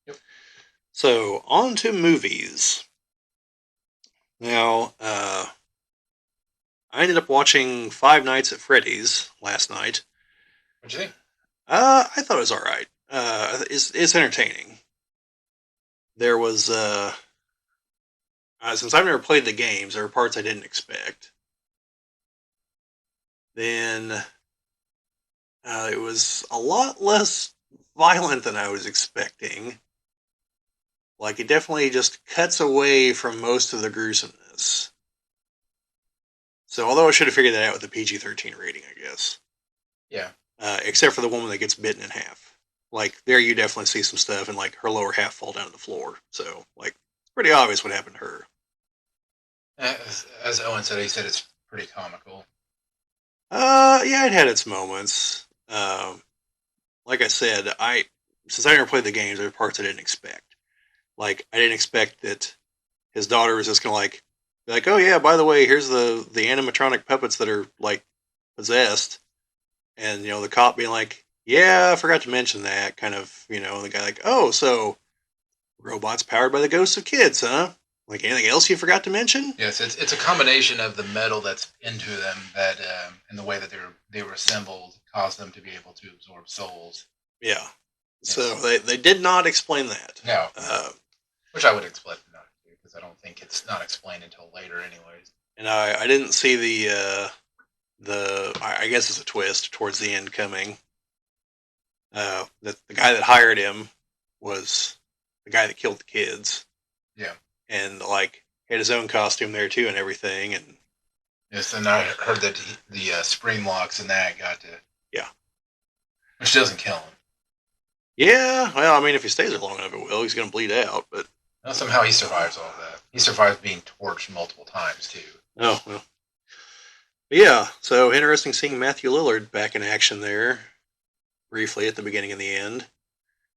Yep. So, on to movies. Now, I ended up watching Five Nights at Freddy's last night. What'd you think? I thought it was alright. It's entertaining. There was, since I've never played the games, there were parts I didn't expect. Then, it was a lot less violent than I was expecting. Like, it definitely just cuts away from most of the gruesomeness. So, although I should have figured that out with the PG-13 rating, I guess. Yeah. Except for the woman that gets bitten in half. Like, there you definitely see some stuff, and, like, her lower half fall down to the floor. So, like, it's pretty obvious what happened to her. As Owen said, he said it's pretty comical. Yeah, it had its moments. Like I said, since I never played the games, there were parts I didn't expect. Like, I didn't expect that his daughter was just gonna be like, oh yeah, by the way, here's the animatronic puppets that are like possessed, and the cop being like, yeah, I forgot to mention that, kind of, the guy like, oh, so robots powered by the ghosts of kids, huh? Like anything else you forgot to mention? Yes, it's a combination of the metal that's into them that and the way that they were assembled caused them to be able to absorb souls. Yeah. So Yes. they did not explain that. No, which I would expect not to because I don't think it's not explained until later, anyways. And I didn't see I guess it's a twist towards the end coming. That the guy that hired him was the guy that killed the kids, Yeah. and like had his own costume there too and everything, and Yes, and I heard that the spring locks and that got to, yeah, which doesn't kill him. yeah. Well, I mean, if he stays there long enough, it will. He's gonna bleed out, but Now, somehow he survives all that. He survives being torched multiple times too. oh well. But yeah, so interesting seeing Matthew Lillard back in action there briefly at the beginning and the end.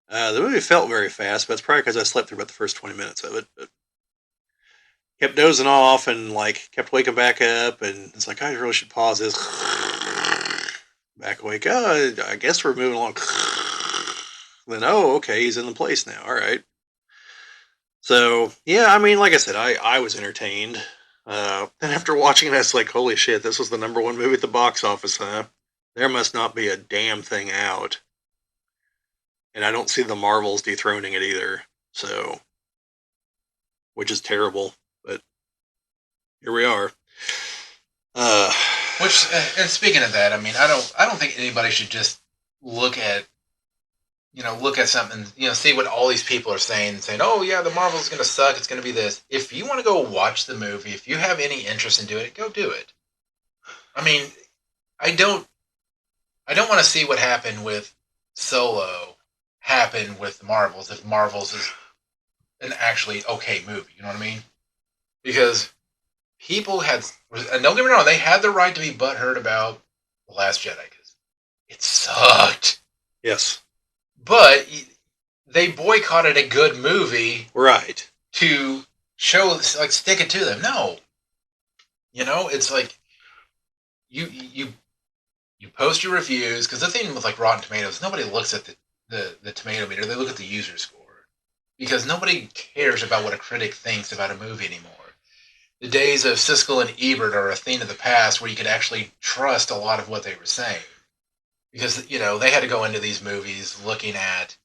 The movie felt very fast, but it's probably because I slept through about the first 20 minutes of it. But kept dozing off and like kept waking back up, and it's like I really should pause this. Back awake. Oh, I guess we're moving along. Then okay, he's in the place now. All right. So yeah, I mean, like I said, I was entertained. And after watching it, I was like, holy shit, this was the number one movie at the box office, huh? There must not be a damn thing out. And I don't see the Marvels dethroning it either. So, which is terrible. But here we are. Uh, Which, and speaking of that, I mean, I don't think anybody should just look at, look at something, see what all these people are saying, oh yeah, the Marvel's going to suck. It's going to be this. If you want to go watch the movie, if you have any interest in doing it, go do it. I mean, I don't, I don't want to see what happened with Solo happen with the Marvels if Marvels is an actually okay movie. You know what I mean? Because people had, and don't get me wrong, they had the right to be butthurt about the Last Jedi because it sucked. yes. But they boycotted a good movie Right. to show, like, stick it to them. No, it's like you post your reviews because the thing with like Rotten Tomatoes, nobody looks at the tomato meter; they look at the user score because nobody cares about what a critic thinks about a movie anymore. The days of Siskel and Ebert are a thing of the past where you could actually trust a lot of what they were saying because they had to go into these movies looking at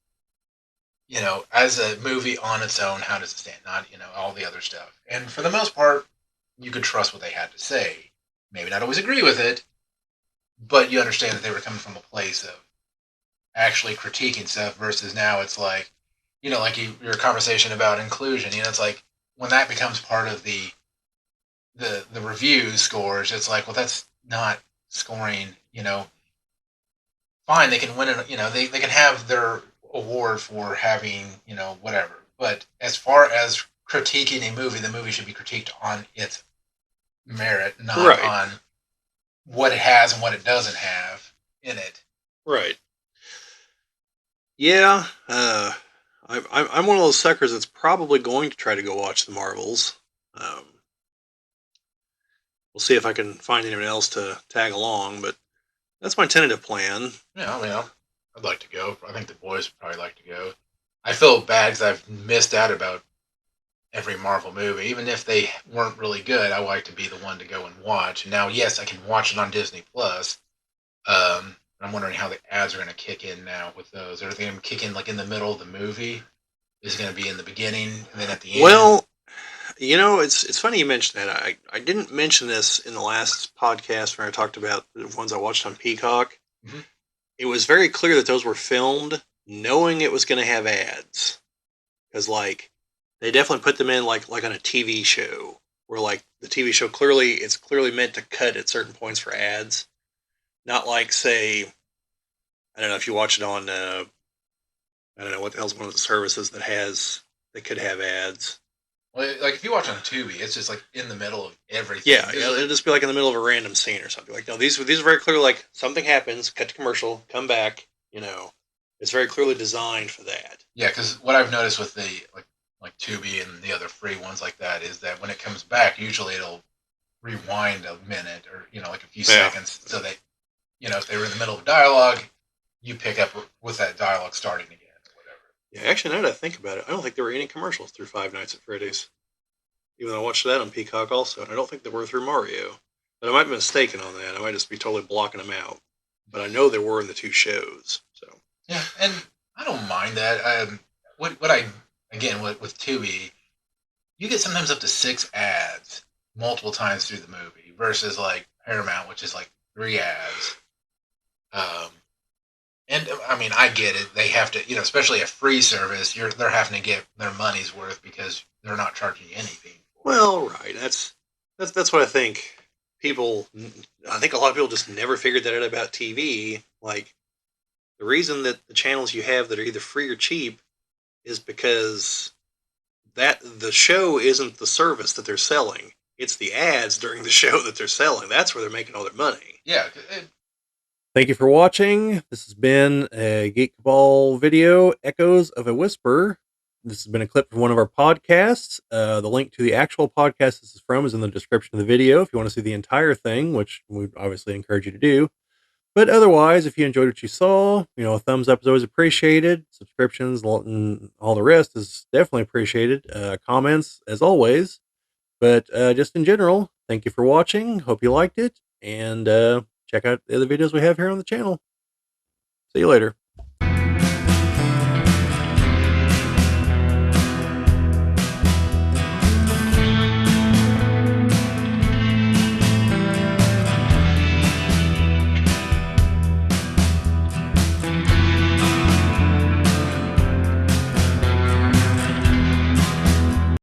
as a movie on its own, how does it stand? Not, all the other stuff. And for the most part, you could trust what they had to say. Maybe not always agree with it, but you understand that they were coming from a place of actually critiquing stuff versus now it's like, like your conversation about inclusion, it's like when that becomes part of the review scores, it's like, well, that's not scoring, fine, they can win it, they can have their award for having, whatever. But as far as critiquing a movie, the movie should be critiqued on its merit, not Right. on what it has and what it doesn't have in it. Right. Yeah. I'm one of those suckers that's probably going to try to go watch the Marvels. Um, we'll see if I can find anyone else to tag along, but that's my tentative plan. Yeah, I mean, I'd like to go. I think the boys would probably like to go. I feel bad because I've missed out about every Marvel movie. Even if they weren't really good, I like to be the one to go and watch. And now, yes, I can watch it on Disney Plus. I'm wondering how the ads are going to kick in now with those. Are they going to kick in like in the middle of the movie? Is it going to be in the beginning and then at the end? Well, it's funny you mentioned that. I didn't mention this in the last podcast when I talked about the ones I watched on Peacock. Mm-hmm. It was very clear that those were filmed knowing it was going to have ads, because like they definitely put them in like on a TV show where like the TV show it's clearly meant to cut at certain points for ads, not like say I don't know if you watch it on I don't know what the hell's one of the services that could have ads. Well, like if you watch on Tubi, it's just like in the middle of everything. Yeah, it'll just be like in the middle of a random scene or something. Like no, these are very clearly like something happens, cut to commercial, come back. It's very clearly designed for that. Yeah, because what I've noticed with the like Tubi and the other free ones like that is that when it comes back, usually it'll rewind a minute or like a few Yeah. seconds, so that if they were in the middle of dialogue, you pick up with that dialogue starting again or whatever. Yeah, actually, now that I think about it, I don't think there were any commercials through Five Nights at Freddy's. Even though I watched that on Peacock also, and I don't think there were through Mario. But I might be mistaken on that. I might just be totally blocking them out. But I know there were in the two shows. So Yeah, and I don't mind that. What I again with Tubi, you get sometimes up to 6 ads multiple times through the movie versus like Paramount, which is like 3 ads. Um, and I mean, I get it. They have to, especially a free service. They're having to get their money's worth because they're not charging you anything for it. well, right. That's what I think. People, I think a lot of people just never figured that out about TV. Like the reason that the channels you have that are either free or cheap is because that the show isn't the service that they're selling. It's the ads during the show that they're selling. That's where they're making all their money. Yeah, Thank you for watching. This has been a Geek Ball video, Echoes of a Whisper. This has been a clip from one of our podcasts. The link to the actual podcast this is from is in the description of the video if you want to see the entire thing, which we obviously encourage you to do. But otherwise, if you enjoyed what you saw, a thumbs up is always appreciated. Subscriptions and all the rest is definitely appreciated. Comments, as always. But just in general, thank you for watching. Hope you liked it. And check out the other videos we have here on the channel. See you later.